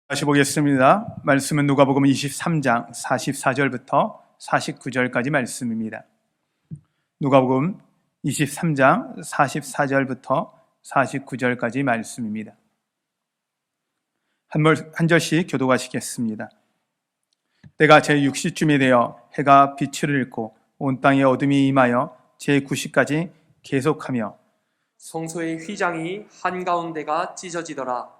다시 보겠습니다. 말씀은 누가복음 23장 44절부터 49절까지 말씀입니다. 누가복음 23장 44절부터 49절까지 말씀입니다. 한 절씩 교독하시겠습니다. 때가 제6시쯤이 되어 해가 빛을 잃고 온 땅에 어둠이 임하여 제9시까지 계속하며 성소의 휘장이 한가운데가 찢어지더라.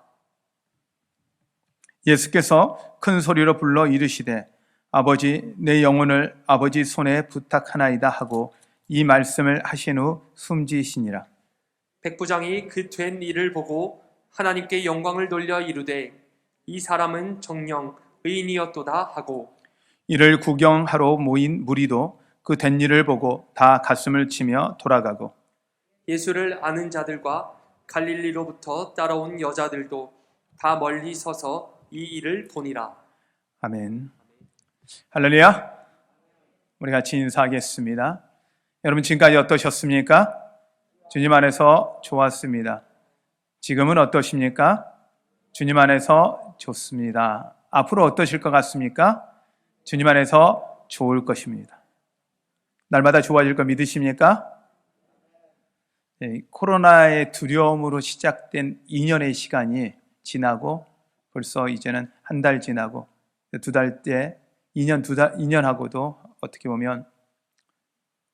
예수께서 큰 소리로 불러 이르시되 아버지 내 영혼을 아버지 손에 부탁하나이다 하고 이 말씀을 하신 후 숨지시니라. 백부장이 그 된 일을 보고 하나님께 영광을 돌려 이르되 이 사람은 정녕 의인이었도다 하고 이를 구경하러 모인 무리도 그 된 일을 보고 다 가슴을 치며 돌아가고 예수를 아는 자들과 갈릴리로부터 따라온 여자들도 다 멀리 서서 이 일을 보니라. 아멘. 할렐루야. 우리 같이 인사하겠습니다. 여러분 지금까지 어떠셨습니까? 주님 안에서 좋았습니다. 지금은 어떠십니까? 주님 안에서 좋습니다. 앞으로 어떠실 것 같습니까? 주님 안에서 좋을 것입니다. 날마다 좋아질 거 믿으십니까? 코로나의 두려움으로 시작된 2년의 시간이 지나고 벌써 이제는 한 달 지나고 두 달째 2년하고도 어떻게 보면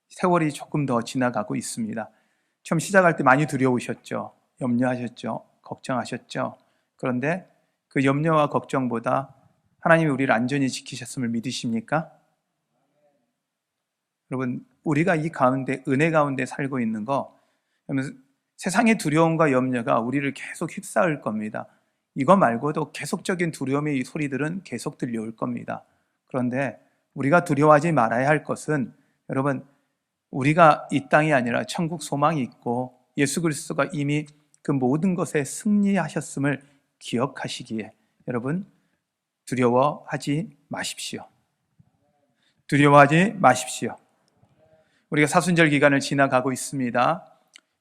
세월이 조금 더 지나가고 있습니다. 처음 시작할 때 많이 두려우셨죠? 염려하셨죠? 걱정하셨죠? 그런데 그 염려와 걱정보다 하나님이 우리를 안전히 지키셨음을 믿으십니까? 여러분, 우리가 이 가운데, 은혜 가운데 살고 있는 거, 세상의 두려움과 염려가 우리를 계속 휩싸을 겁니다. 이거 말고도 계속적인 두려움의 소리들은 계속 들려올 겁니다. 그런데 우리가 두려워하지 말아야 할 것은 여러분, 우리가 이 땅이 아니라 천국 소망이 있고 예수 그리스도가 이미 그 모든 것에 승리하셨음을 기억하시기에 여러분 두려워하지 마십시오. 두려워하지 마십시오. 우리가 사순절 기간을 지나가고 있습니다.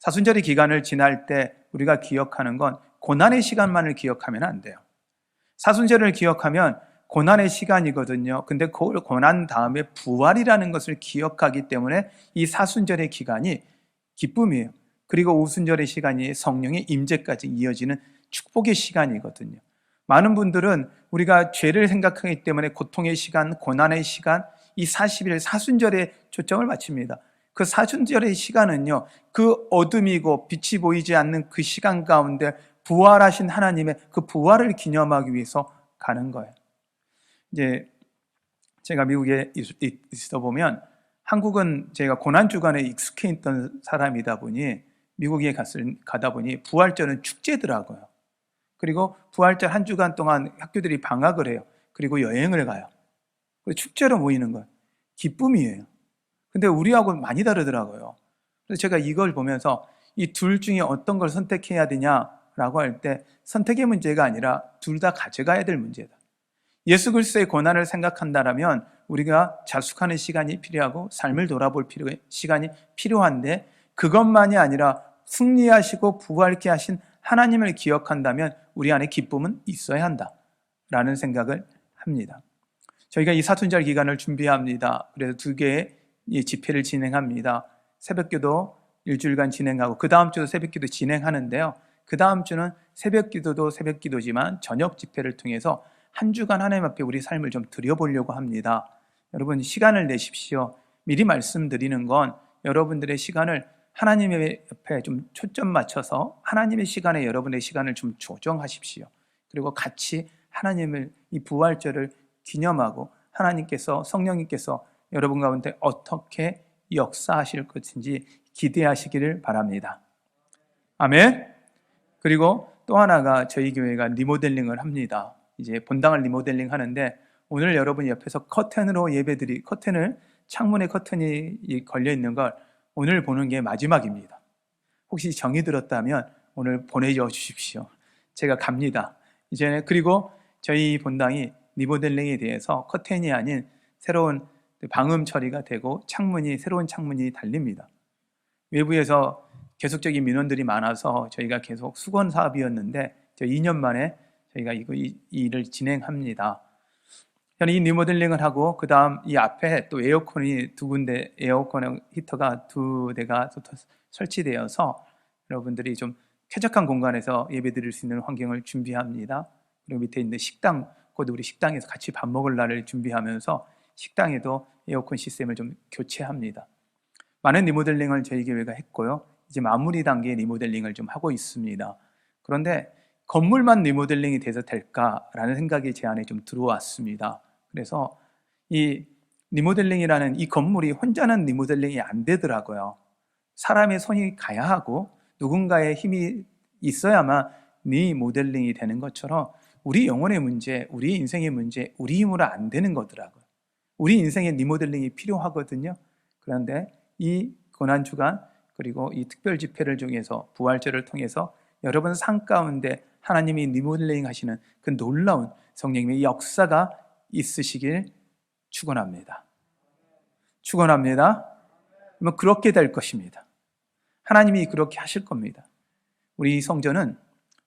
사순절의 기간을 지날 때 우리가 기억하는 건 고난의 시간만을 기억하면 안 돼요. 사순절을 기억하면 고난의 시간이거든요. 근데 그 고난 다음에 부활이라는 것을 기억하기 때문에 이 사순절의 기간이 기쁨이에요. 그리고 오순절의 시간이 성령의 임재까지 이어지는 축복의 시간이거든요. 많은 분들은 우리가 죄를 생각하기 때문에 고통의 시간, 고난의 시간, 이 40일 사순절에 초점을 맞춥니다. 그 사순절의 시간은요, 그 어둠이고 빛이 보이지 않는 그 시간 가운데 부활하신 하나님의 그 부활을 기념하기 위해서 가는 거예요. 이제 제가 미국에 있어 보면 한국은 제가 고난주간에 익숙해 있던 사람이다 보니 미국에 가다 보니 부활절은 축제더라고요. 그리고 부활절 한 주간 동안 학교들이 방학을 해요. 그리고 여행을 가요. 그리고 축제로 모이는 거예요. 기쁨이에요. 근데 우리하고는 많이 다르더라고요. 그래서 제가 이걸 보면서 이 둘 중에 어떤 걸 선택해야 되냐라고 할 때 선택의 문제가 아니라 둘 다 가져가야 될 문제다. 예수 그리스도의 고난을 생각한다면 우리가 자숙하는 시간이 필요하고 삶을 돌아볼 시간이 필요한데 그것만이 아니라 승리하시고 부활케 하신 하나님을 기억한다면 우리 안에 기쁨은 있어야 한다라는 생각을 합니다. 저희가 이 사순절 기간을 준비합니다. 그래서 2개의 집회를 진행합니다. 새벽기도 일주일간 진행하고 그 다음 주도 새벽기도 진행하는데요. 그 다음 주는 새벽기도도 새벽기도지만 저녁 집회를 통해서 한 주간 하나님 앞에 우리 삶을 좀 드려보려고 합니다. 여러분 시간을 내십시오. 미리 말씀드리는 건 여러분들의 시간을 하나님의 옆에 좀 초점 맞춰서 하나님의 시간에 여러분의 시간을 좀 조정하십시오. 그리고 같이 하나님을 이 부활절을 기념하고 하나님께서 성령님께서 여러분 가운데 어떻게 역사하실 것인지 기대하시기를 바랍니다. 아멘. 그리고 또 하나가 저희 교회가 리모델링을 합니다. 이제 본당을 리모델링 하는데 오늘 여러분 옆에서 커튼으로 커튼을 창문에 커튼이 걸려 있는 걸 오늘 보는 게 마지막입니다. 혹시 정이 들었다면 오늘 보내줘 주십시오. 제가 갑니다. 이제 그리고 저희 본당이 리모델링에 대해서 커튼이 아닌 새로운 방음 처리가 되고 새로운 창문이 달립니다. 외부에서 계속적인 민원들이 많아서 저희가 계속 수건 사업이었는데 2년 만에 저희가 이 일을 진행합니다. 저는 이 리모델링을 하고 그 다음 이 앞에 또 에어컨이 두 군데, 에어컨 히터가 두 대가 또 설치되어서 여러분들이 좀 쾌적한 공간에서 예배드릴 수 있는 환경을 준비합니다. 그리고 밑에 있는 식당, 곧 우리 식당에서 같이 밥 먹을 날을 준비하면서 식당에도 에어컨 시스템을 좀 교체합니다. 많은 리모델링을 저희 교회가 했고요. 이제 마무리 단계의 리모델링을 좀 하고 있습니다. 그런데 건물만 리모델링이 돼서 될까라는 생각이 제 안에 좀 들어왔습니다. 그래서 이 리모델링이라는 이 건물이 혼자는 리모델링이 안 되더라고요. 사람의 손이 가야 하고 누군가의 힘이 있어야만 리모델링이 되는 것처럼 우리 영혼의 문제, 우리 인생의 문제, 우리 힘으로 안 되는 거더라고요. 우리 인생에 리모델링이 필요하거든요. 그런데 이 고난주간 그리고 이 특별 집회를 통해서 부활절을 통해서 여러분 삶 가운데 하나님이 리모델링 하시는 그 놀라운 성령님의 역사가 있으시길 축원합니다. 축원합니다. 그렇게 될 것입니다. 하나님이 그렇게 하실 겁니다. 우리 성전은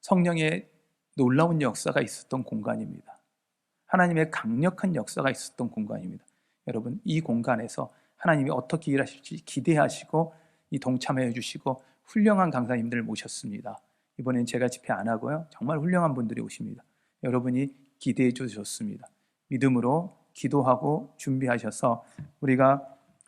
성령의 놀라운 역사가 있었던 공간입니다. 하나님의 강력한 역사가 있었던 공간입니다. 여러분, 이 공간에서 하나님이 어떻게 일하실지 기대하시고 이 동참해 주시고 훌륭한 강사님들을 모셨습니다. 이번엔 제가 집회 안 하고요. 정말 훌륭한 분들이 오십니다. 여러분이 기대해 주셨습니다. 믿음으로 기도하고 준비하셔서 우리가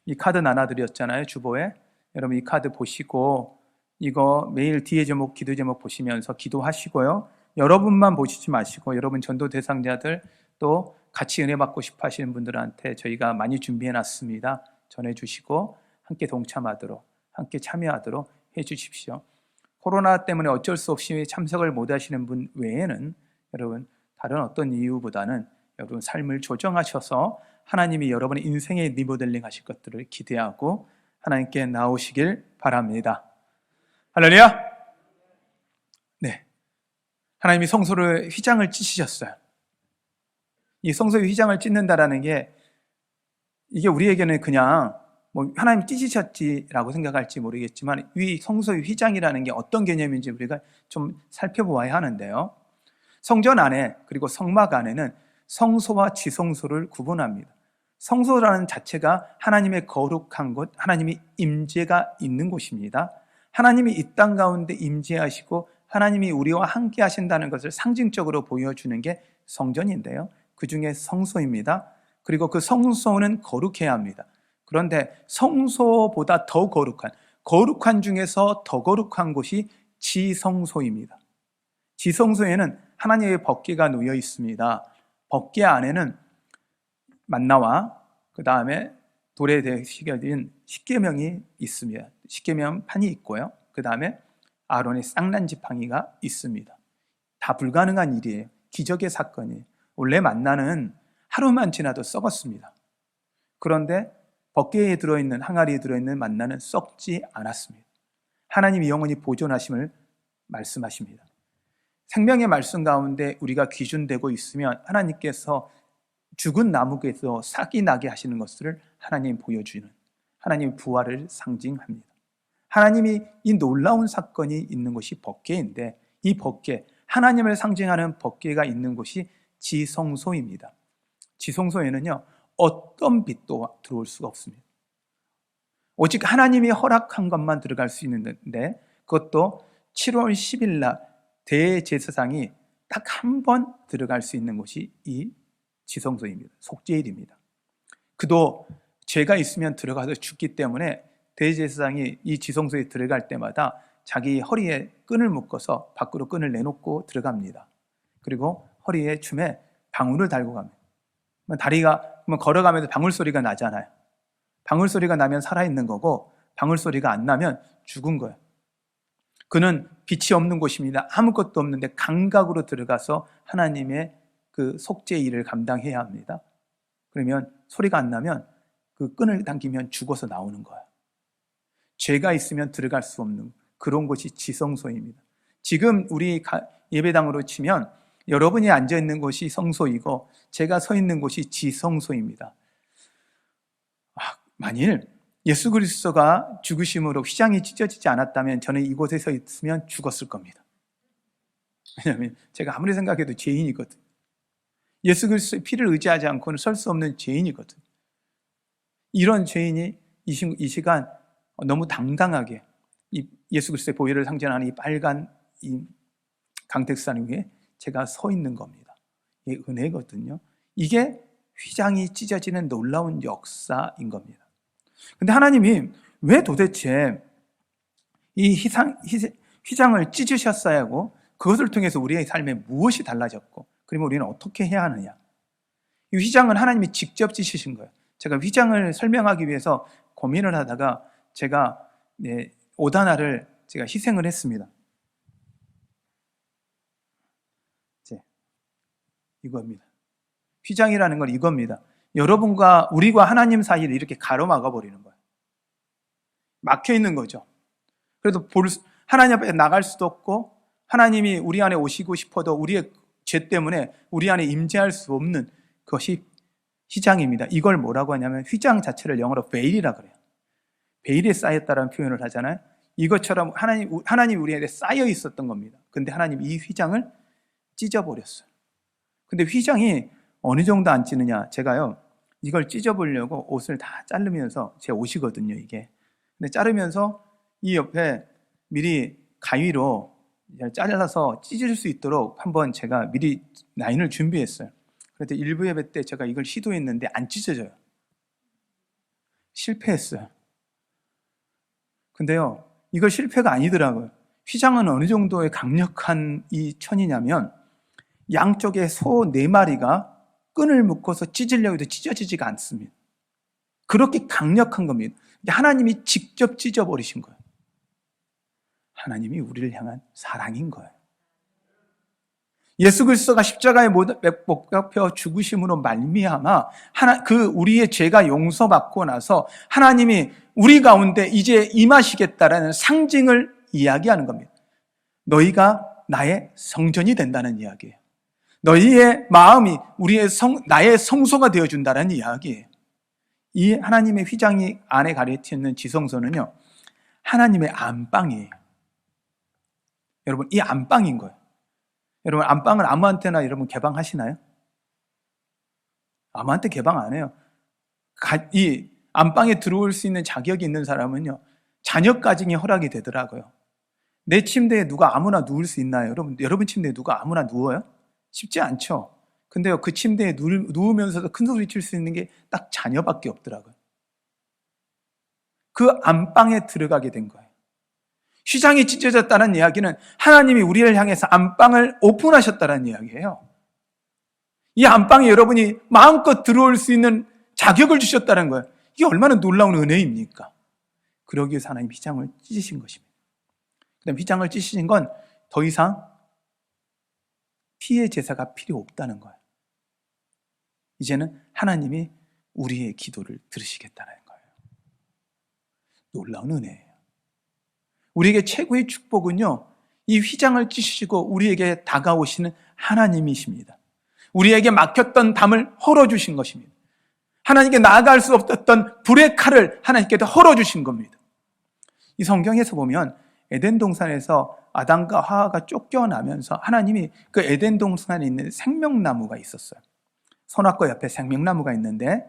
이 카드 나눠드렸잖아요. 주보에. 여러분 이 카드 보시고 이거 매일 뒤에 제목, 기도 제목 보시면서 기도하시고요. 여러분만 보시지 마시고 여러분 전도 대상자들 또 같이 은혜 받고 싶어 하시는 분들한테 저희가 많이 준비해 놨습니다. 전해주시고 함께 동참하도록, 함께 참여하도록 해 주십시오. 코로나 때문에 어쩔 수 없이 참석을 못 하시는 분 외에는 여러분 다른 어떤 이유보다는 여러분 삶을 조정하셔서 하나님이 여러분의 인생의 리모델링 하실 것들을 기대하고 하나님께 나오시길 바랍니다. 할렐루야! 네. 하나님이 성소를 휘장을 찢으셨어요. 이 성소의 휘장을 찢는다라는 게 이게 우리에게는 그냥 뭐 하나님 찢으셨지라고 생각할지 모르겠지만 이 성소의 휘장이라는 게 어떤 개념인지 우리가 좀 살펴보아야 하는데요. 성전 안에 그리고 성막 안에는 성소와 지성소를 구분합니다. 성소라는 자체가 하나님의 거룩한 곳, 하나님의 임재가 있는 곳입니다. 하나님이 이 땅 가운데 임재하시고 하나님이 우리와 함께 하신다는 것을 상징적으로 보여주는 게 성전인데요. 그 중에 성소입니다. 그리고 그 성소는 거룩해야 합니다. 그런데 성소보다 더 거룩한 중에서 더 거룩한 곳이 지성소입니다. 지성소에는 하나님의 법궤가 놓여 있습니다. 법궤 안에는 만나와 그 다음에 돌에 새겨진 십계명이 있습니다. 십계명판이 있고요. 그 다음에 아론의 쌍난 지팡이가 있습니다. 다 불가능한 일이에요. 기적의 사건이에요. 원래 만나는 하루만 지나도 썩었습니다. 그런데 법궤에 들어있는 항아리에 들어있는 만나는 썩지 않았습니다. 하나님이 영원히 보존하심을 말씀하십니다. 생명의 말씀 가운데 우리가 귀준되고 있으면 하나님께서 죽은 나무에서 싹이 나게 하시는 것을 하나님 보여주는 하나님의 부활을 상징합니다. 하나님이 이 놀라운 사건이 있는 곳이 법궤인데 이 법궤, 하나님을 상징하는 법궤가 있는 곳이 지성소입니다. 지성소에는요 어떤 빛도 들어올 수가 없습니다. 오직 하나님이 허락한 것만 들어갈 수 있는데 그것도 7월 10일 날 대제사장이 딱 한 번 들어갈 수 있는 곳이 이 지성소입니다. 속죄일입니다. 그도 죄가 있으면 들어가서 죽기 때문에 대제사장이 이 지성소에 들어갈 때마다 자기 허리에 끈을 묶어서 밖으로 끈을 내놓고 들어갑니다. 그리고 허리에 춤에 방울을 달고 갑니다. 다리가 걸어가면서 방울 소리가 나잖아요. 방울 소리가 나면 살아있는 거고 방울 소리가 안 나면 죽은 거예요. 그는 빛이 없는 곳입니다. 아무것도 없는데 감각으로 들어가서 하나님의 그 속죄 일을 감당해야 합니다. 그러면 소리가 안 나면 그 끈을 당기면 죽어서 나오는 거예요. 죄가 있으면 들어갈 수 없는 그런 곳이 지성소입니다. 지금 우리 예배당으로 치면 여러분이 앉아있는 곳이 성소이고 제가 서 있는 곳이 지성소입니다. 만일 예수 그리스도가 죽으심으로 휘장이 찢어지지 않았다면 저는 이곳에 서 있으면 죽었을 겁니다. 왜냐하면 제가 아무리 생각해도 죄인이거든. 예수 그리스도의 피를 의지하지 않고는 설 수 없는 죄인이거든. 이런 죄인이 이 시간 너무 당당하게 이 예수 그리스도의 보혈을 상징하는 이 빨간 이 강택산 위에 제가 서 있는 겁니다. 이게 은혜거든요. 이게 휘장이 찢어지는 놀라운 역사인 겁니다. 근데 하나님이 왜 도대체 이 휘장을 찢으셨어야 하고 그것을 통해서 우리의 삶에 무엇이 달라졌고 그러면 우리는 어떻게 해야 하느냐? 이 휘장은 하나님이 직접 찢으신 거예요. 제가 휘장을 설명하기 위해서 고민을 하다가 제가 옷 하나를 제가 희생을 했습니다. 이겁니다. 휘장이라는 건 이겁니다. 여러분과 우리가 하나님 사이를 이렇게 가로막아 버리는 거예요. 막혀 있는 거죠. 그래도 하나님 앞에 나갈 수도 없고 하나님이 우리 안에 오시고 싶어도 우리의 죄 때문에 우리 안에 임재할 수 없는 것이 휘장입니다. 이걸 뭐라고 하냐면 휘장 자체를 영어로 베일이라 그래요. 베일에 쌓였다라는 표현을 하잖아요. 이것처럼 하나님이 우리에게 쌓여 있었던 겁니다. 근데 하나님 이 휘장을 찢어버렸어요. 근데 휘장이 어느 정도 안 찌느냐? 제가요, 이걸 찢어보려고 옷을 다 자르면서, 제 옷이거든요, 이게. 근데 자르면서 이 옆에 미리 가위로 잘라서 찢을 수 있도록 한번 제가 미리 라인을 준비했어요. 그런데 일부 예배 때 제가 이걸 시도했는데 안 찢어져요. 실패했어요. 근데요, 이거 실패가 아니더라고요. 휘장은 어느 정도의 강력한 이 천이냐면 양쪽에 소 4마리가 끈을 묶어서 찢으려고 해도 찢어지지가 않습니다. 그렇게 강력한 겁니다. 하나님이 직접 찢어버리신 거예요. 하나님이 우리를 향한 사랑인 거예요. 예수 그리스도가 십자가에 못 박혀 죽으심으로 말미암아 우리의 죄가 용서받고 나서 하나님이 우리 가운데 이제 임하시겠다라는 상징을 이야기하는 겁니다. 너희가 나의 성전이 된다는 이야기예요. 너희의 마음이 나의 성소가 되어준다는 이야기예요. 이 하나님의 휘장이 안에 가려져 있는 지성소는요, 하나님의 안방이에요. 여러분, 이 안방인 거예요. 여러분, 안방을 아무한테나 여러분 개방하시나요? 아무한테 개방 안 해요. 이 안방에 들어올 수 있는 자격이 있는 사람은요, 자녀까지 허락이 되더라고요. 내 침대에 누가 아무나 누울 수 있나요? 여러분 침대에 누가 아무나 누워요? 쉽지 않죠. 근데요, 그 침대에 누우면서도 큰 소리 칠 수 있는 게 딱 자녀밖에 없더라고요. 그 안방에 들어가게 된 거예요. 휘장이 찢어졌다는 이야기는 하나님이 우리를 향해서 안방을 오픈하셨다는 이야기예요. 이 안방에 여러분이 마음껏 들어올 수 있는 자격을 주셨다는 거예요. 이게 얼마나 놀라운 은혜입니까? 그러기 위해서 하나님 휘장을 찢으신 것입니다. 그다음 휘장을 찢으신 건 더 이상 피의 제사가 필요 없다는 거예요. 이제는 하나님이 우리의 기도를 들으시겠다는 거예요. 놀라운 은혜예요. 우리에게 최고의 축복은요, 이 휘장을 찢으시고 우리에게 다가오시는 하나님이십니다. 우리에게 막혔던 담을 헐어주신 것입니다. 하나님께 나아갈 수 없었던 불의 칼을 하나님께서 헐어주신 겁니다. 이 성경에서 보면 에덴 동산에서 아담과 하와가 쫓겨나면서 하나님이 그 에덴 동산에 있는 생명나무가 있었어요. 선악과 옆에 생명나무가 있는데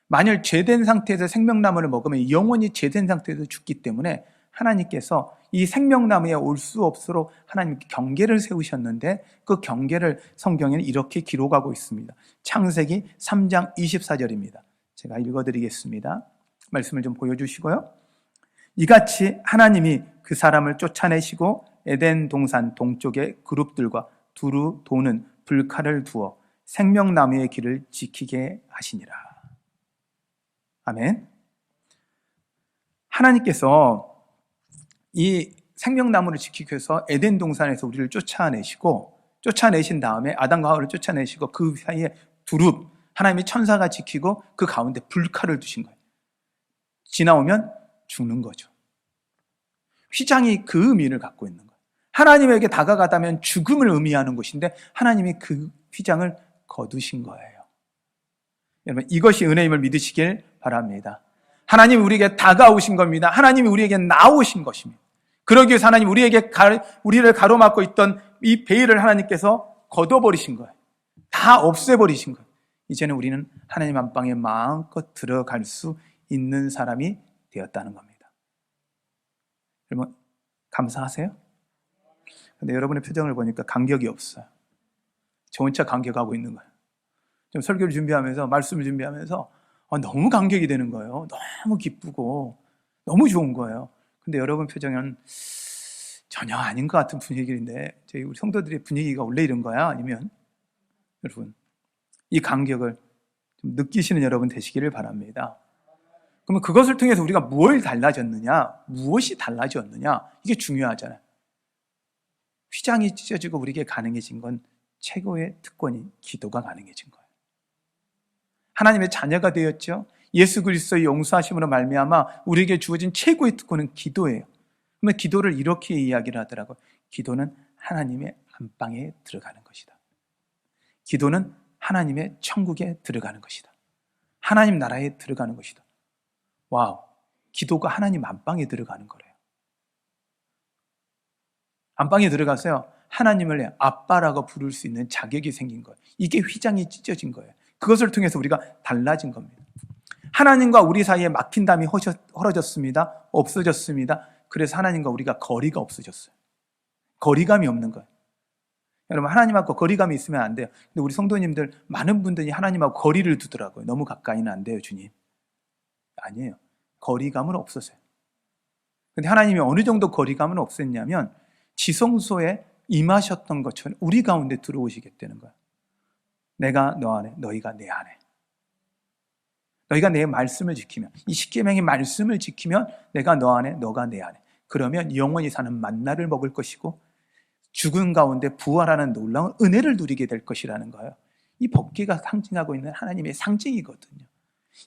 만일 죄된 상태에서 생명나무를 먹으면 영원히 죄된 상태에서 죽기 때문에 하나님께서 이 생명나무에 올 수 없도록 하나님께 경계를 세우셨는데 그 경계를 성경에는 이렇게 기록하고 있습니다. 창세기 3장 24절입니다. 제가 읽어드리겠습니다. 말씀을 좀 보여주시고요. 이같이 하나님이 그 사람을 쫓아내시고 에덴 동산 동쪽의 그룹들과 두루 도는 불칼을 두어 생명나무의 길을 지키게 하시니라. 아멘. 하나님께서 이 생명나무를 지키기 위해서 에덴 동산에서 우리를 쫓아내신 다음에 아담과 하와를 쫓아내시고 그 사이에 두룹, 하나님의 천사가 지키고 그 가운데 불칼을 두신 거예요. 지나오면 죽는 거죠. 휘장이 그 의미를 갖고 있는 거예요. 하나님에게 다가가다면 죽음을 의미하는 것인데 하나님이 그 휘장을 거두신 거예요. 여러분, 이것이 은혜임을 믿으시길 바랍니다. 하나님이 우리에게 다가오신 겁니다. 하나님이 우리에게 나오신 것입니다. 그러기 위해서 하나님 우리를 가로막고 있던 이 베일을 하나님께서 걷어버리신 거예요. 다 없애버리신 거예요. 이제는 우리는 하나님 안방에 마음껏 들어갈 수 있는 사람이 되었다는 겁니다. 여러분 감사하세요? 근데 여러분의 표정을 보니까 감격이 없어요. 저 혼자 감격하고 있는 거예요. 좀 설교를 준비하면서 말씀을 준비하면서 너무 감격이 되는 거예요. 너무 기쁘고 너무 좋은 거예요. 근데 여러분 표정은 전혀 아닌 것 같은 분위기인데 저희 우리 성도들의 분위기가 원래 이런 거야? 아니면 여러분 이 감격을 좀 느끼시는 여러분 되시기를 바랍니다. 그러면 그것을 통해서 우리가 뭘 달라졌느냐? 무엇이 달라졌느냐? 이게 중요하잖아요. 휘장이 찢어지고 우리에게 가능해진 건 최고의 특권인 기도가 가능해진 거예요. 하나님의 자녀가 되었죠. 예수 그리스도의 용서하심으로 말미암아 우리에게 주어진 최고의 특권은 기도예요. 그러면 기도를 이렇게 이야기를 하더라고요. 기도는 하나님의 안방에 들어가는 것이다. 기도는 하나님의 천국에 들어가는 것이다. 하나님 나라에 들어가는 것이다. 와우, 기도가 하나님 안방에 들어가는 거래요. 안방에 들어가서요, 하나님을 아빠라고 부를 수 있는 자격이 생긴 거예요. 이게 휘장이 찢어진 거예요. 그것을 통해서 우리가 달라진 겁니다. 하나님과 우리 사이에 막힌 담이 헐어졌습니다. 없어졌습니다. 그래서 하나님과 우리가 거리가 없어졌어요. 거리감이 없는 거예요. 여러분 하나님하고 거리감이 있으면 안 돼요. 근데 우리 성도님들 많은 분들이 하나님하고 거리를 두더라고요. 너무 가까이는 안 돼요, 주님. 아니에요. 거리감은 없었어요. 근데 하나님이 어느 정도 거리감은 없앴냐면 지성소에 임하셨던 것처럼 우리 가운데 들어오시겠다는 거예요. 내가 너 안에, 너희가 내 안에. 너희가 내 말씀을 지키면, 이 십계명의 말씀을 지키면 내가 너 안에, 너가 내 안에. 그러면 영원히 사는 만나를 먹을 것이고 죽은 가운데 부활하는 놀라운 은혜를 누리게 될 것이라는 거예요. 이 법궤가 상징하고 있는 하나님의 상징이거든요.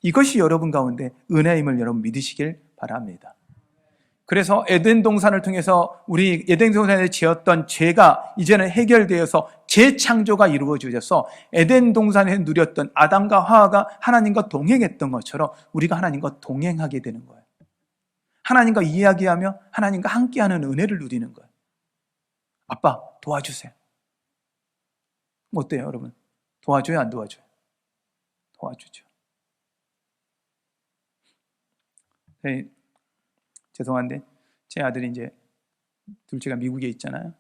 이것이 여러분 가운데 은혜임을 여러분 믿으시길 바랍니다. 그래서 에덴 동산을 통해서 우리 에덴 동산에 지었던 죄가 이제는 해결되어서 재창조가 이루어져서 에덴 동산에 누렸던 아담과 하와가 하나님과 동행했던 것처럼 우리가 하나님과 동행하게 되는 거예요. 하나님과 이야기하며 하나님과 함께하는 은혜를 누리는 거예요. 아빠 도와주세요. 어때요 여러분? 도와줘요 안 도와줘요? 도와주죠. 네, 죄송한데 제 아들이 이제 둘째가 미국에 있잖아요.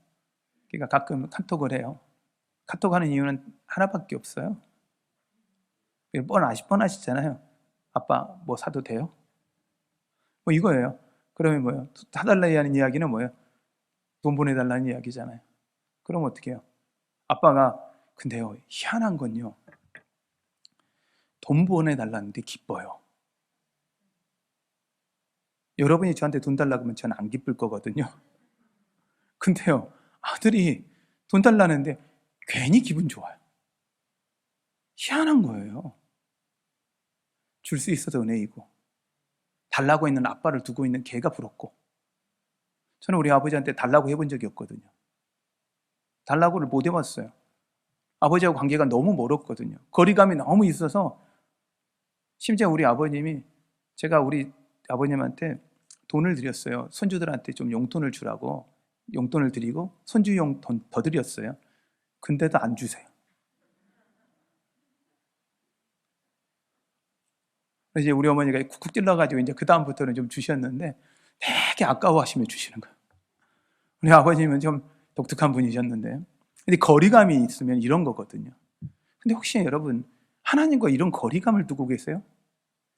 그러니까 가끔 카톡을 해요. 카톡하는 이유는 하나밖에 없어요. 뻔하시잖아요. 아빠 뭐 사도 돼요? 뭐 이거예요. 그러면 뭐예요? 사달라고 하는 이야기는 뭐예요? 돈 보내달라는 이야기잖아요. 그럼 어떻게 해요? 아빠가 근데요 희한한 건요 돈 보내달라는데 기뻐요. 여러분이 저한테 돈 달라고 하면 저는 안 기쁠 거거든요. 근데요 아들이 돈 달라는데 괜히 기분 좋아요. 희한한 거예요. 줄 수 있어도 은혜이고 달라고 있는 아빠를 두고 있는 걔가 부럽고. 저는 우리 아버지한테 달라고 해본 적이 없거든요. 달라고를 못 해봤어요. 아버지하고 관계가 너무 멀었거든요. 거리감이 너무 있어서 심지어 우리 아버님이 제가 우리 아버님한테 돈을 드렸어요. 손주들한테 좀 용돈을 주라고 용돈을 드리고 손주용 돈 더 드렸어요. 근데도 안 주세요. 그래서 이제 우리 어머니가 쿡쿡 찔러가지고 이제 그 다음부터는 좀 주셨는데 되게 아까워하시며 주시는 거예요. 우리 아버님은 좀 독특한 분이셨는데, 근데 거리감이 있으면 이런 거거든요. 근데 혹시 여러분 하나님과 이런 거리감을 두고 계세요?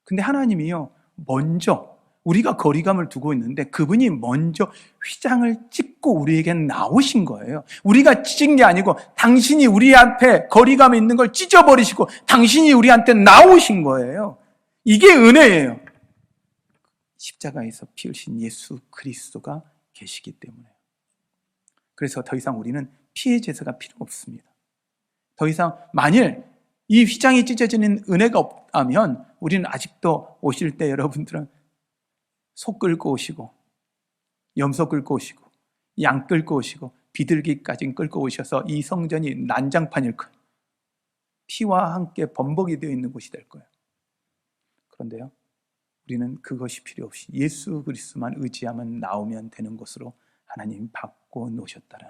근데 하나님이요 먼저 우리가 거리감을 두고 있는데 그분이 먼저 휘장을 찢고 우리에게 나오신 거예요. 우리가 찢은 게 아니고 당신이 우리 앞에 거리감이 있는 걸 찢어버리시고 당신이 우리한테 나오신 거예요. 이게 은혜예요. 십자가에서 피 흘리신 예수 그리스도가 계시기 때문에. 그래서 더 이상 우리는 피의 제사가 필요 없습니다. 더 이상 만일 이 휘장이 찢어지는 은혜가 없다면 우리는 아직도 오실 때 여러분들은 소 끌고 오시고 염소 끌고 오시고 양 끌고 오시고 비둘기까지 끌고 오셔서 이 성전이 난장판일 거예요. 피와 함께 범벅이 되어 있는 곳이 될 거예요. 그런데요 우리는 그것이 필요 없이 예수 그리스도만 의지하면 나오면 되는 것으로 하나님 받고 놓으셨다는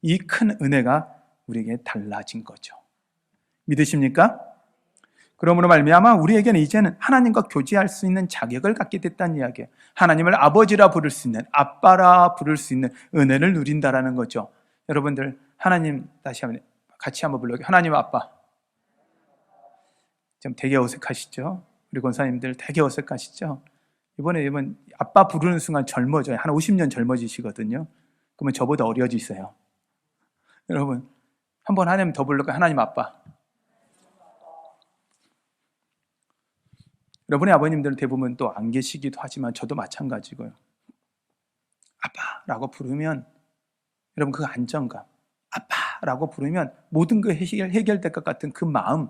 이 큰 은혜가 우리에게 달라진 거죠. 믿으십니까? 그러므로 말미암아 우리에게는 이제는 하나님과 교제할 수 있는 자격을 갖게 됐다는 이야기예요. 하나님을 아버지라 부를 수 있는, 아빠라 부를 수 있는 은혜를 누린다라는 거죠. 여러분들 하나님 다시 한번 같이 한번 불러요. 하나님 아빠. 좀 되게 어색하시죠? 우리 권사님들 되게 어색하시죠? 이번 아빠 부르는 순간 젊어져요. 한 50년 젊어지시거든요. 그러면 저보다 어려지세요. 여러분 한번 하나님 더 불러요. 하나님 아빠. 여러분의 아버님들은 대부분 또 안 계시기도 하지만 저도 마찬가지고요. 아빠라고 부르면 여러분 그 안정감, 아빠라고 부르면 모든 그 해결될 것 같은 그 마음,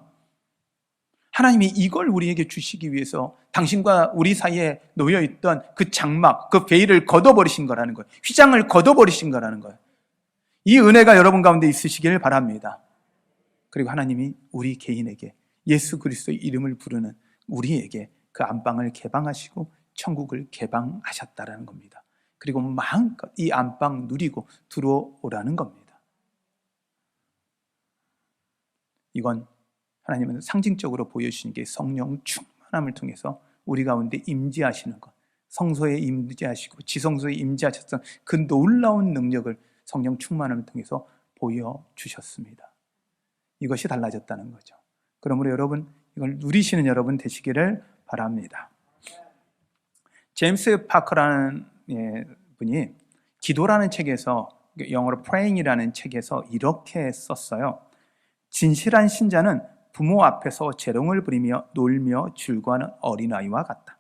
하나님이 이걸 우리에게 주시기 위해서 당신과 우리 사이에 놓여있던 그 장막, 그 베일을 걷어버리신 거라는 거예요. 휘장을 걷어버리신 거라는 거예요. 이 은혜가 여러분 가운데 있으시길 바랍니다. 그리고 하나님이 우리 개인에게 예수 그리스도의 이름을 부르는 우리에게 그 안방을 개방하시고 천국을 개방하셨다라는 겁니다. 그리고 마음껏 이 안방 누리고 들어오라는 겁니다. 이건 하나님은 상징적으로 보여주시는 게 성령 충만함을 통해서 우리 가운데 임재하시는 것, 성소에 임재하시고 지성소에 임재하셨던 그 놀라운 능력을 성령 충만함을 통해서 보여주셨습니다. 이것이 달라졌다는 거죠. 그러므로 여러분 이걸 누리시는 여러분 되시기를 바랍니다. 제임스 파커라는 분이 기도라는 책에서, 영어로 praying이라는 책에서 이렇게 썼어요. 진실한 신자는 부모 앞에서 재롱을 부리며 놀며 즐거워하는 어린아이와 같다.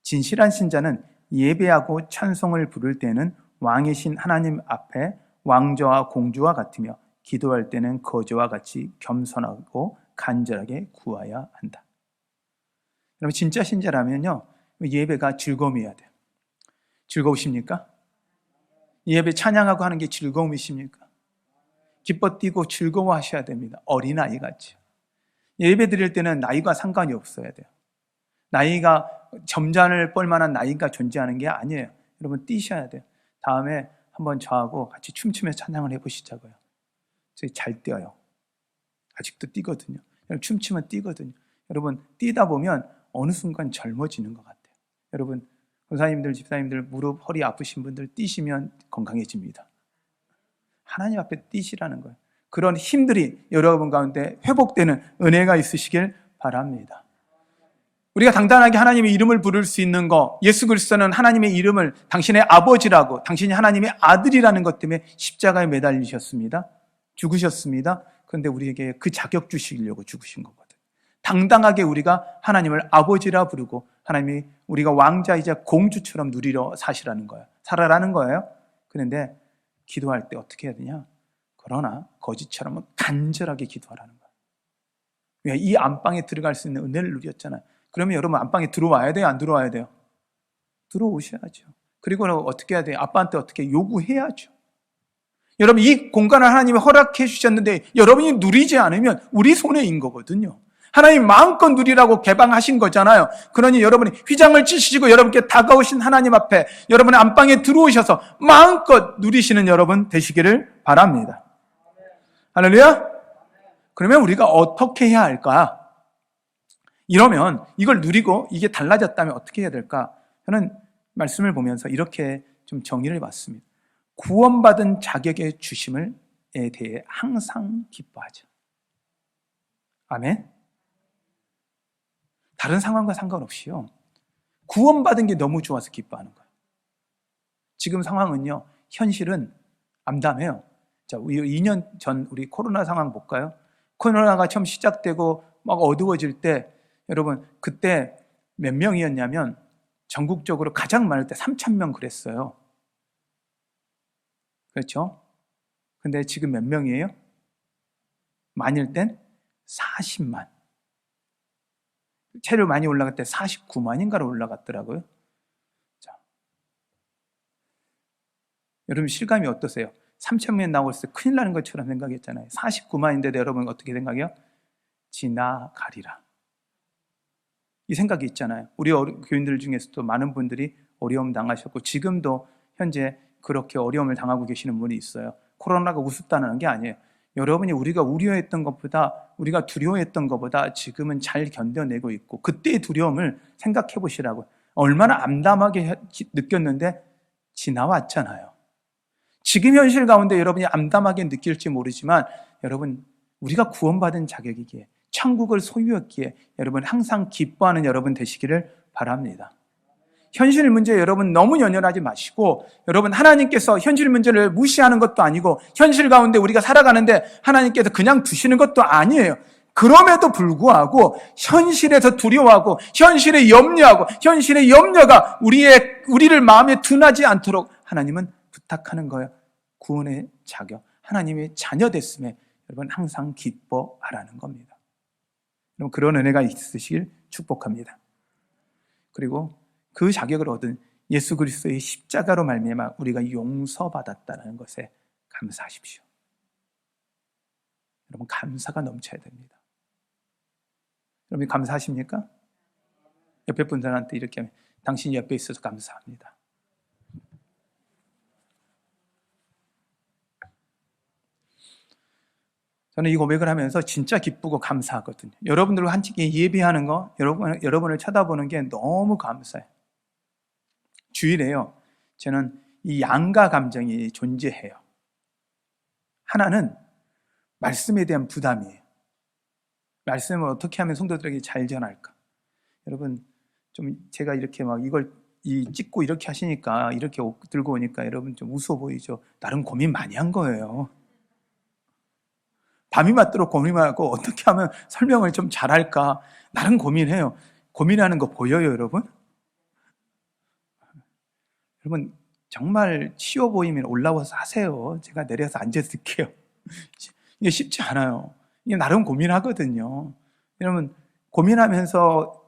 진실한 신자는 예배하고 찬송을 부를 때는 왕이신 하나님 앞에 왕자와 공주와 같으며 기도할 때는 거저와 같이 겸손하고 간절하게 구하여야 한다. 여러분 진짜 신자라면요 예배가 즐거움이어야 돼요. 즐거우십니까? 예배 찬양하고 하는 게 즐거움이십니까? 기뻐 뛰고 즐거워하셔야 됩니다. 어린아이같이. 예배 드릴 때는 나이가 상관이 없어야 돼요. 나이가 점잖을 뻘만한 나이가 존재하는 게 아니에요. 여러분 뛰셔야 돼요. 다음에 한번 저하고 같이 춤추며 찬양을 해보시자고요. 저희 잘 뛰어요. 아직도 뛰거든요. 여러분 춤추면 뛰거든요. 여러분 뛰다 보면 어느 순간 젊어지는 것 같아요. 여러분 권사님들, 집사님들 무릎, 허리 아프신 분들 뛰시면 건강해집니다. 하나님 앞에 뛰시라는 거예요. 그런 힘들이 여러분 가운데 회복되는 은혜가 있으시길 바랍니다. 우리가 당당하게 하나님의 이름을 부를 수 있는 거, 예수 그리스도는 하나님의 이름을 당신의 아버지라고, 당신이 하나님의 아들이라는 것 때문에 십자가에 매달리셨습니다. 죽으셨습니다. 그런데 우리에게 그 자격 주시려고 죽으신 거거든요. 당당하게 우리가 하나님을 아버지라 부르고 하나님이 우리가 왕자이자 공주처럼 누리러 사시라는 거예요. 살아라는 거예요. 그런데 기도할 때 어떻게 해야 되냐? 그러나 거짓처럼은 간절하게 기도하라는 거예요. 왜? 이 안방에 들어갈 수 있는 은혜를 누렸잖아요. 그러면 여러분 안방에 들어와야 돼요? 안 들어와야 돼요? 들어오셔야죠. 그리고 어떻게 해야 돼요? 아빠한테 어떻게 요구해야죠. 여러분 이 공간을 하나님이 허락해 주셨는데 여러분이 누리지 않으면 우리 손해인 거거든요. 하나님 마음껏 누리라고 개방하신 거잖아요. 그러니 여러분이 휘장을 찢으시고 여러분께 다가오신 하나님 앞에 여러분의 안방에 들어오셔서 마음껏 누리시는 여러분 되시기를 바랍니다. 할렐루야? 그러면 우리가 어떻게 해야 할까? 이러면 이걸 누리고 이게 달라졌다면 어떻게 해야 될까? 저는 말씀을 보면서 이렇게 좀 정리를 해봤습니다. 구원받은 자격의 주심에 대해 항상 기뻐하죠. 아멘? 다른 상황과 상관없이요. 구원받은 게 너무 좋아서 기뻐하는 거예요. 지금 상황은요, 현실은 암담해요. 자, 2년 전 우리 코로나 상황 볼까요? 코로나가 처음 시작되고 막 어두워질 때 여러분 그때 몇 명이었냐면 전국적으로 가장 많을 때 3,000명 그랬어요. 그렇죠? 근데 지금 몇 명이에요? 많을 땐 40만. 체류 많이 올라갈 때 49만인가로 올라갔더라고요. 자, 여러분 실감이 어떠세요? 3,000명 나왔을 때 큰일 나는 것처럼 생각했잖아요. 49만인데도 여러분 어떻게 생각해요? 지나가리라. 이 생각이 있잖아요. 우리 교인들 중에서도 많은 분들이 어려움 당하셨고 지금도 현재 그렇게 어려움을 당하고 계시는 분이 있어요. 코로나가 우습다는 게 아니에요. 여러분이 우리가 우려했던 것보다, 우리가 두려워했던 것보다 지금은 잘 견뎌내고 있고, 그때의 두려움을 생각해 보시라고. 얼마나 암담하게 느꼈는데 지나왔잖아요. 지금 현실 가운데 여러분이 암담하게 느낄지 모르지만, 여러분, 우리가 구원받은 자격이기에, 천국을 소유했기에 여러분 항상 기뻐하는 여러분 되시기를 바랍니다. 현실 문제 여러분 너무 연연하지 마시고, 여러분 하나님께서 현실 문제를 무시하는 것도 아니고, 현실 가운데 우리가 살아가는데 하나님께서 그냥 두시는 것도 아니에요. 그럼에도 불구하고 현실에서 두려워하고 현실에 염려하고 현실의 염려가 우리를 마음에 둔하지 않도록 하나님은 부탁하는 거예요. 구원의 자격, 하나님의 자녀 됐음에 여러분 항상 기뻐하라는 겁니다. 여러분 그런 은혜가 있으시길 축복합니다. 그리고 그 자격을 얻은 예수 그리스도의 십자가로 말미암아 우리가 용서받았다는 것에 감사하십시오. 여러분 감사가 넘쳐야 됩니다. 여러분 감사하십니까? 옆에 분들한테 이렇게 하면 당신이 옆에 있어서 감사합니다. 저는 이 고백을 하면서 진짜 기쁘고 감사하거든요. 여러분들과 한치기 예배하는 거, 여러분을 쳐다보는 게 너무 감사해요. 주일에요, 저는 이 양가 감정이 존재해요. 하나는 말씀에 대한 부담이에요. 말씀을 어떻게 하면 성도들에게 잘 전할까? 여러분, 좀 제가 이렇게 막 이걸 찍고 이렇게 하시니까, 이렇게 들고 오니까 여러분 좀 웃어 보이죠? 나름 고민 많이 한 거예요. 밤이 맞도록 고민하고 어떻게 하면 설명을 좀 잘할까? 나름 고민해요. 고민하는 거 보여요, 여러분? 여러분, 정말 쉬워 보이면 올라와서 하세요. 제가 내려서 앉아서 듣게요. 이게 쉽지 않아요. 이게 나름 고민하거든요. 여러분, 고민하면서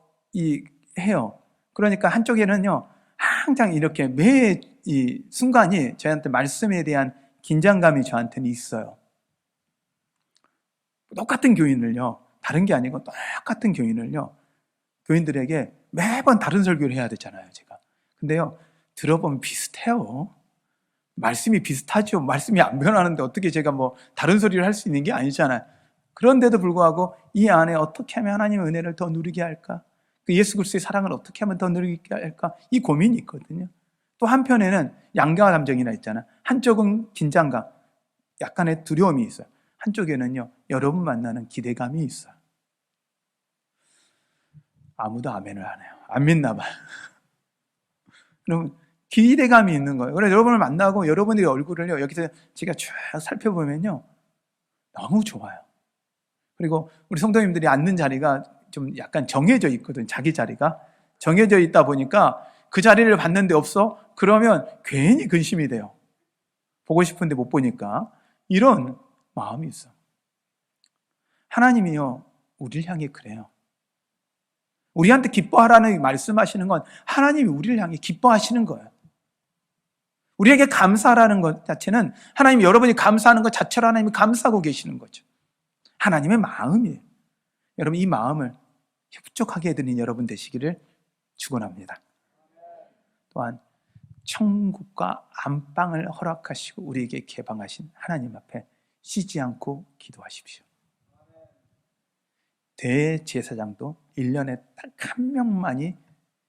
해요. 그러니까 한쪽에는요, 항상 이렇게 매 이 순간이 저한테 말씀에 대한 긴장감이 저한테는 있어요. 똑같은 교인을요, 다른 게 아니고 똑같은 교인을요, 교인들에게 매번 다른 설교를 해야 되잖아요, 제가. 근데요, 들어보면 비슷해요. 말씀이 비슷하죠. 말씀이 안 변하는데 어떻게 제가 뭐 다른 소리를 할 수 있는 게 아니잖아요. 그런데도 불구하고 이 안에 어떻게 하면 하나님의 은혜를 더 누리게 할까? 그 예수 그리스도의 사랑을 어떻게 하면 더 누리게 할까? 이 고민이 있거든요. 또 한편에는 양가 감정이나 있잖아요. 한쪽은 긴장감, 약간의 두려움이 있어요. 한쪽에는요, 여러분 만나는 기대감이 있어요. 아무도 아멘을 안 해요. 안 믿나 봐요. 여러분, 기대감이 있는 거예요. 그래서 여러분을 만나고 여러분의 얼굴을요, 여기서 제가 쭉 살펴보면요, 너무 좋아요. 그리고 우리 성도님들이 앉는 자리가 좀 약간 정해져 있거든. 자기 자리가 정해져 있다 보니까 그 자리를 봤는데 없어? 그러면 괜히 근심이 돼요. 보고 싶은데 못 보니까. 이런 마음이 있어. 하나님이요, 우리를 향해 그래요. 우리한테 기뻐하라는 말씀하시는 건 하나님이 우리를 향해 기뻐하시는 거예요. 우리에게 감사하라는 것 자체는 하나님이, 여러분이 감사하는 것 자체로 하나님이 감사하고 계시는 거죠. 하나님의 마음이에요. 여러분, 이 마음을 흡족하게 해드리는 여러분 되시기를 축원합니다. 또한 천국과 안방을 허락하시고 우리에게 개방하신 하나님 앞에 쉬지 않고 기도하십시오. 대제사장도 1년에 딱 한 명만이,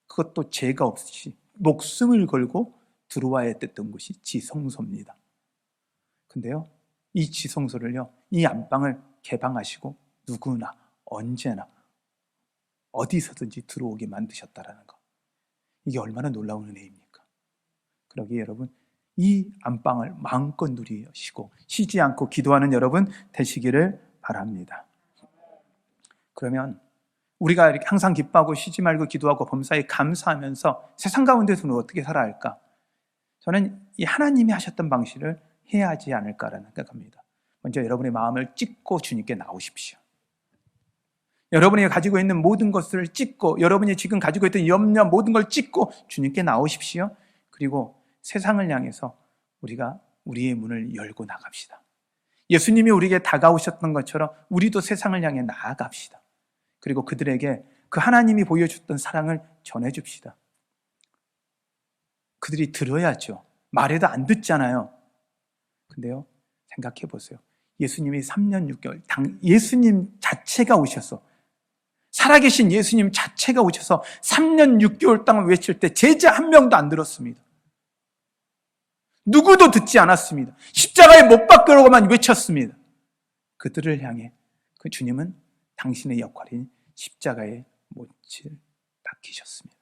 그것도 죄가 없이 목숨을 걸고 들어와야 됐던 곳이 지성소입니다. 근데요, 이 지성소를요, 이 안방을 개방하시고 누구나 언제나 어디서든지 들어오게 만드셨다라는 거, 이게 얼마나 놀라운 은혜입니까? 그러기에 여러분, 이 안방을 마음껏 누리시고 쉬지 않고 기도하는 여러분 되시기를 바랍니다. 그러면 우리가 이렇게 항상 기뻐하고 쉬지 말고 기도하고 범사에 감사하면서 세상 가운데서는 어떻게 살아야 할까? 저는 이 하나님이 하셨던 방식을 해야 하지 않을까라는 생각합니다. 먼저 여러분의 마음을 찢고 주님께 나오십시오. 여러분이 가지고 있는 모든 것을 찢고, 여러분이 지금 가지고 있던 염려 모든 걸 찢고 주님께 나오십시오. 그리고 세상을 향해서 우리가 우리의 문을 열고 나갑시다. 예수님이 우리에게 다가오셨던 것처럼 우리도 세상을 향해 나아갑시다. 그리고 그들에게 그 하나님이 보여줬던 사랑을 전해줍시다. 그들이 들어야죠. 말해도 안 듣잖아요. 근데요, 생각해 보세요. 예수님이 3년 6개월, 예수님 자체가 오셔서, 살아계신 예수님 자체가 오셔서 3년 6개월 동안 외칠 때 제자 한 명도 안 들었습니다. 누구도 듣지 않았습니다. 십자가에 못 박으려고만 외쳤습니다. 그들을 향해 그 주님은 당신의 역할인 십자가에 못을 박히셨습니다.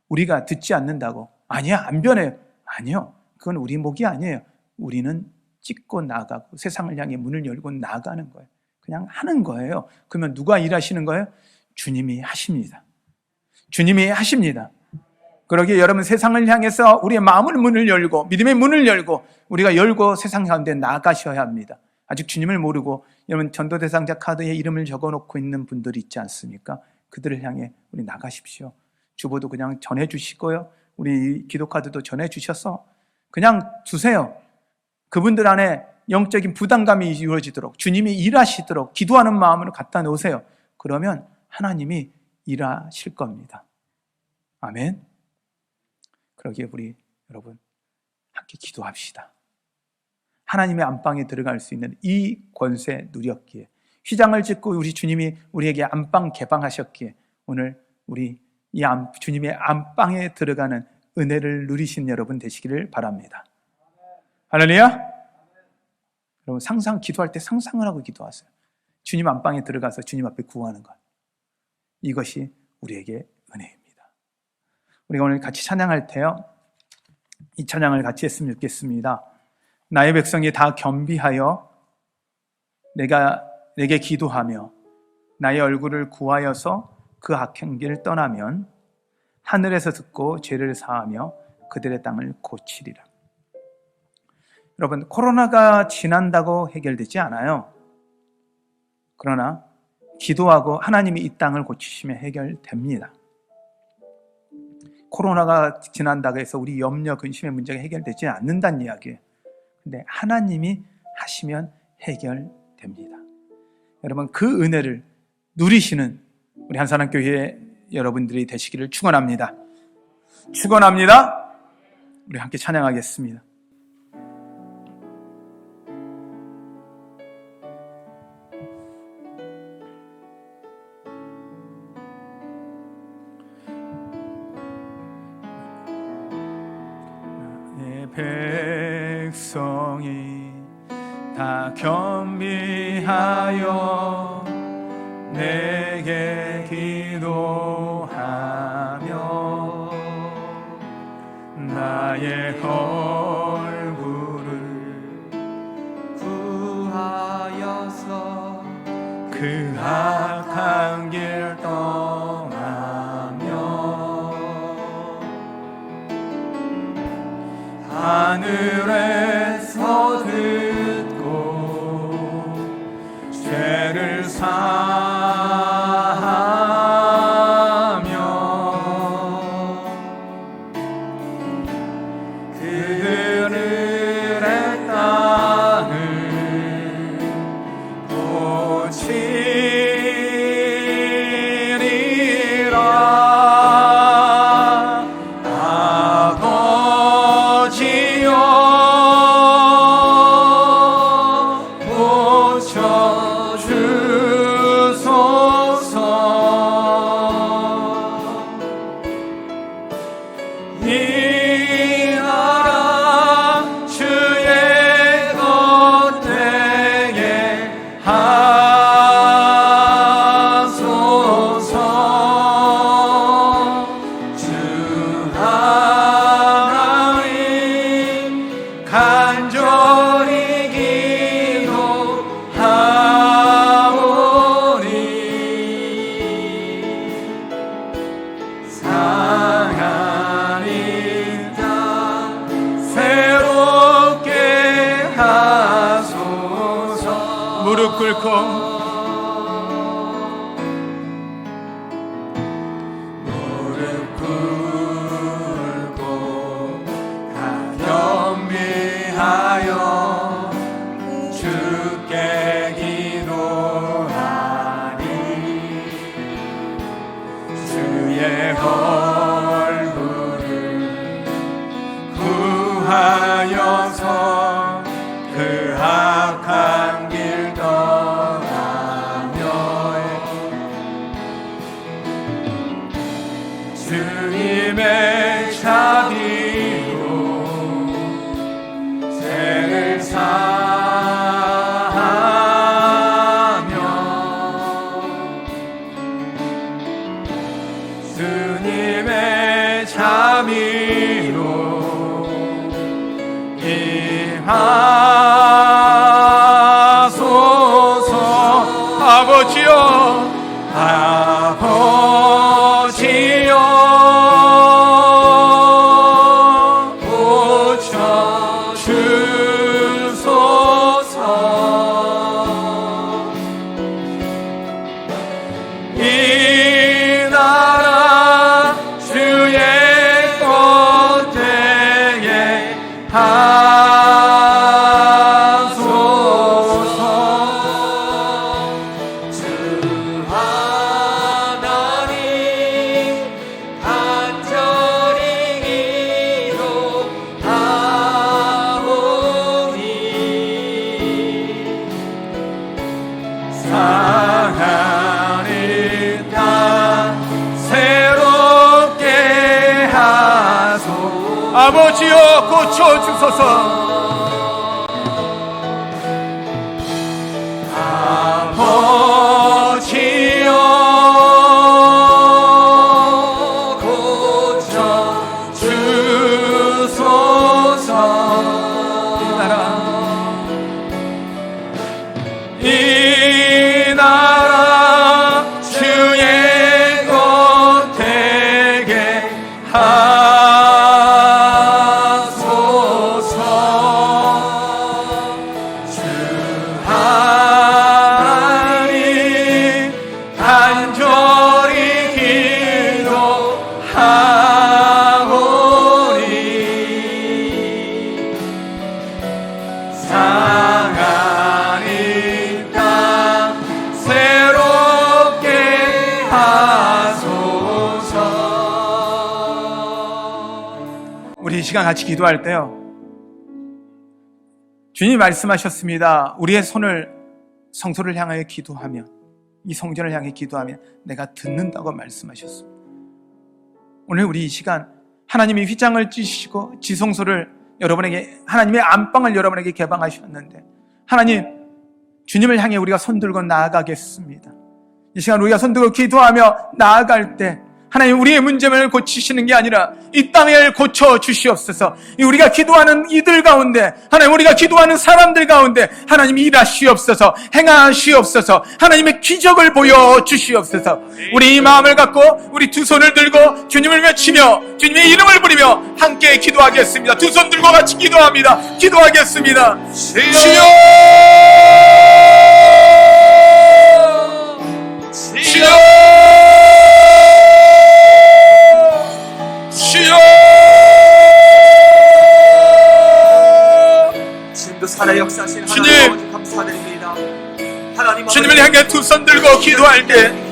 우리가 듣지 않는다고, 아니야, 안 변해요. 아니요, 그건 우리 목이 아니에요. 우리는 찍고 나가고 세상을 향해 문을 열고 나가는 거예요. 그냥 하는 거예요. 그러면 누가 일하시는 거예요? 주님이 하십니다. 주님이 하십니다. 그러기에 여러분, 세상을 향해서 우리의 마음을 문을 열고 믿음의 문을 열고 우리가 열고 세상 가운데 나가셔야 합니다. 아직 주님을 모르고 여러분 전도 대상자 카드에 이름을 적어놓고 있는 분들이 있지 않습니까? 그들을 향해 우리 나가십시오. 주보도 그냥 전해주시고요, 우리 기도카드도 전해주셔서 그냥 두세요. 그분들 안에 영적인 부담감이 이루어지도록, 주님이 일하시도록 기도하는 마음으로 갖다 놓으세요. 그러면 하나님이 일하실 겁니다. 아멘. 그러기에 우리 여러분 함께 기도합시다. 하나님의 안방에 들어갈 수 있는 이 권세 누렸기에, 휘장을 짓고 우리 주님이 우리에게 안방 개방하셨기에 오늘 우리 이 주님의 안방에 들어가는 은혜를 누리신 여러분 되시기를 바랍니다. 할렐루야. 여러분, 기도할 때 상상을 하고 기도하세요. 주님 안방에 들어가서 주님 앞에 구하는 것, 이것이 우리에게 은혜입니다. 우리가 오늘 같이 찬양할 때요, 이 찬양을 같이 했으면 좋겠습니다. 나의 백성이 다 겸비하여 내게 기도하며 나의 얼굴을 구하여서 그 악한 길을 떠나면 하늘에서 듣고 죄를 사하며 그들의 땅을 고치리라. 여러분, 코로나가 지난다고 해결되지 않아요. 그러나 기도하고 하나님이 이 땅을 고치시면 해결됩니다. 코로나가 지난다고 해서 우리 염려, 근심의 문제가 해결되지 않는다는 이야기예요. 근데 하나님이 하시면 해결됩니다. 여러분, 그 은혜를 누리시는 우리 한사랑교회 여러분들이 되시기를 축원합니다. 축원합니다. 우리 함께 찬양하겠습니다. 백성이 다 겸비하여 내게 기도하며 나의 얼굴을 구하여서 그 악한 길 떠나며 하늘에서 듣고 죄를 사하며 그들의 땅을 고치리라. 아버지여 이 나라 주의 것되게 하소서. 주 하나님 간절히 기도하오니 상하니 새롭게 하소서. 무릎 꿇고 다 겸비하여 주께 기도하니 주의 얼굴을 하소서. 아버지여, 아버지여, 고쳐주소서. 이 나라 주의 꼴대에 하소서. 주 하나님 간절히 기도하오니 상하는 땅 새롭게 하소. 아버지여, 고쳐주소서. 아버지여, 고쳐주소서. 이 나라 주의 것 되게 하소서. 주 하나님 간절히 기도하오니 상하는 땅 새롭게 하소서. 우리 이 시간 같이 기도할 때요, 주님이 말씀하셨습니다. 우리의 손을 성소를 향하여 기도하며, 이 성전을 향해 기도하면 내가 듣는다고 말씀하셨습니다. 오늘 우리 이 시간 하나님이 휘장을 찢으시고 지성소를 여러분에게, 하나님의 안방을 여러분에게 개방하셨는데, 하나님, 주님을 향해 우리가 손들고 나아가겠습니다. 이 시간 우리가 손들고 기도하며 나아갈 때 하나님, 우리의 문제를 고치시는 게 아니라 이 땅을 고쳐 주시옵소서. 우리가 기도하는 이들 가운데, 하나님, 우리가 기도하는 사람들 가운데 하나님 일하시옵소서, 행하시옵소서. 하나님의 기적을 보여주시옵소서. 우리 이 마음을 갖고 우리 두 손을 들고 주님을 외치며 주님의 이름을 부리며 함께 기도하겠습니다. 두 손 들고 같이 기도합니다. 기도하겠습니다. 주여, 주여, 주여. 지금도 살아 역사하신 주님, 하나님 아버지 감사드립니다. 하나님 주님을 향해 두 손 들고 기도할 때,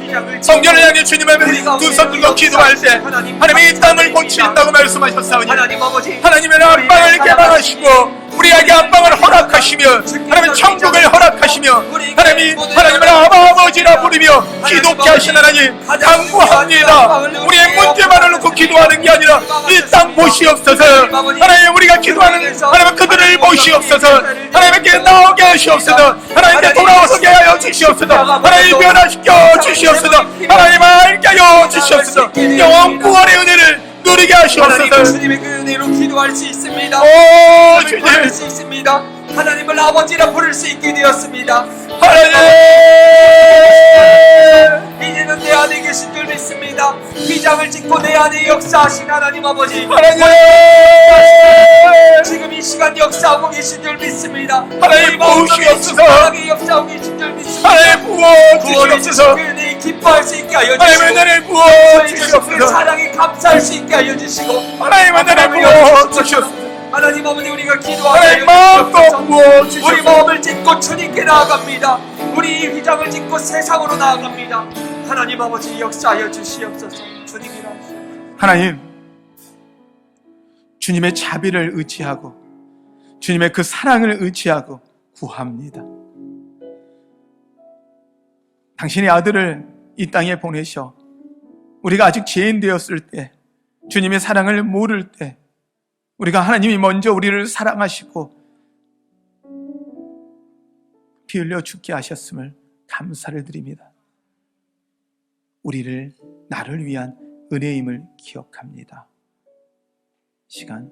성전을 향해 주님을 두 손 들고 기도할 때 하나님이 이 땅을 고치신다고 말씀하셨사오니 하나님의 안방을 개방하시고 우리에게 안방을 허락하시며 하나님의 천국을 허락하시며 하나님을 아버지라 부르며 기도케 하신 하나님 간구합니다. 우리의 문제만을 놓고 기도하는 게 아니라 이 땅 보시옵소서. 하나님, 우리가 기도하는 하나님 그들을 보시옵소서. 하나님께 나오게 하시옵소서. 하나님께 돌아오게 하여 주시옵소서. 하나님 변화시켜 주시옵소서. 하나님 알게 하여 주시옵소서. 영원 구원의 은혜를 누리게 하시옵소서. 주님의 그 은혜로 기도할 수 있습니다. 오, 주님, 부를 수 있습니다. 하나님을 아버지라 부를 수 있게 되었습니다. 하나님, 이제는 내 안에 계신 줄 믿습니다. 휘장을 짓고 내 안에 역사하신 하나님 아버지, 하나님, 지금 이 시간 역사하고 계신 줄 믿습니다. 하나님 부으시옵소서. 하나님 역사하고 계신 줄 믿습니다. 하나님 부어주시옵소서. 그 은혜에 기뻐할 수 있게 하여 하나님 주시고, 은혜를 그 부어주시옵소서. 사랑에 감사할 수 있게 하여 주시고, 하나님 은혜를 부어주시옵소서. 하나님 아버지, 우리가 하나님 기도하여 마음껏 우리 부어주시옵소서. 마음을 짓고 주님께 나아갑니다. 우리 이 휘장을 짓고 세상으로 나아갑니다. 하나님 아버지 역사하여 주시옵소서. 주님이라 하시옵소서. 하나님, 주님의 자비를 의지하고 주님의 그 사랑을 의지하고 구합니다. 당신의 아들을 이 땅에 보내셔 우리가 아직 죄인 되었을 때, 주님의 사랑을 모를 때, 우리가 하나님이 먼저 우리를 사랑하시고 피 흘려 죽게 하셨음을 감사를 드립니다. 나를 위한 은혜임을 기억합니다. 시간,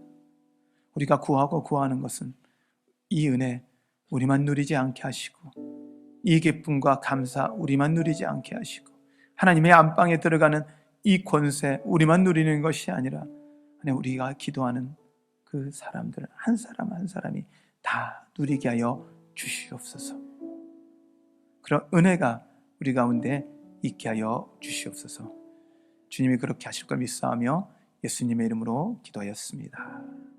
우리가 구하고 구하는 것은 이 은혜 우리만 누리지 않게 하시고, 이 기쁨과 감사 우리만 누리지 않게 하시고, 하나님의 안방에 들어가는 이 권세 우리만 누리는 것이 아니라 하나님, 우리가 기도하는 그 사람들 한 사람 한 사람이 다 누리게 하여 주시옵소서. 그런 은혜가 우리 가운데 있게 하여 주시옵소서. 주님이 그렇게 하실 걸 믿사오며 예수님의 이름으로 기도하였습니다.